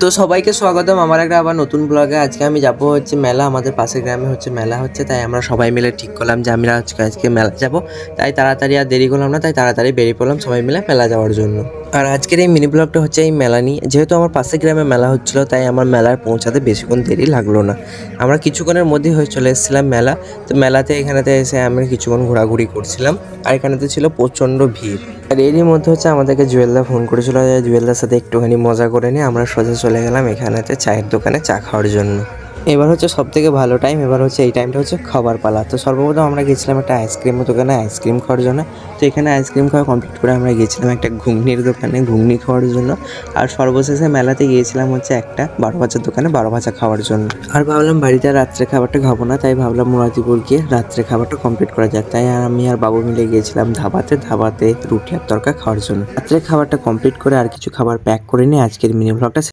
তো সবাইকে স্বাগতম আমার একটা আবার নতুন ব্লগে। আজকে আমি যাব হচ্ছে মেলা, আমাদের পাশের গ্রামে হচ্ছে মেলা হচ্ছে, তাই আমরা সবাই মিলে ঠিক করলাম যে আমরা আজকে মেলা যাব। তাই তাড়াতাড়ি আর দেরি করলাম না, তাই তাড়াতাড়ি বেরিয়ে পড়লাম সবাই মিলে মেলা যাওয়ার জন্য। আর আজকের এই মিনি ব্লগটা হচ্ছে এই মেলা নিয়ে। যেহেতু আমার পাশের গ্রামে মেলা হচ্ছিল, তাই আমার মেলায় পৌঁছাতে বেশিক্ষণ দেরি লাগলো না। আমরা কিছুক্ষণের মধ্যেই হয়ে চলে এসেছিলাম মেলা। তো মেলাতে এখানেতে এসে আমরা কিছুক্ষণ ঘোরাঘুরি করছিলাম, আর এখানেতে ছিল প্রচণ্ড ভিড়। আর এরই মধ্যে হচ্ছে আমাদেরকে জুয়েলদা ফোন করেছিল যে জুয়েলদার সাথে একটুখানি মজা করে নিয়ে আমরা সোজা চলে গেলাম এখানেতে চায়ের দোকানে চা খাওয়ার জন্য। এবার হচ্ছে সব থেকে ভালো টাইম, এবার হচ্ছে এই টাইমটা হচ্ছে খাবার পালা। তো সর্বপ্রথম আমরা গেছিলাম একটা আইসক্রিমের দোকানে আইসক্রিম খাওয়ার জন্য। তো এখানে আইসক্রিম খাওয়া কমপ্লিট করে আমরা গিয়েছিলাম একটা ঘুগনির দোকানে ঘুগনি খাওয়ার জন্য। আর সর্বশেষে মেলাতে গিয়েছিলাম হচ্ছে একটা 12 ভাজার দোকানে 12 ভাজা খাওয়ার জন্য। আর ভাবলাম বাড়িতে আর রাত্রে খাবারটা খাবো না, তাই ভাবলাম মুরাতিপুর গিয়ে রাত্রে খাবারটা কমপ্লিট করা যাক। তাই আমি আর বাবু মিলে গিয়েছিলাম ধাবাতে রুটি আর তরকা খাওয়ার জন্য। রাত্রে খাবারটা কমপ্লিট করে আর কিছু খাবার প্যাক করে নিয়ে আজকের মিনি ব্লগটা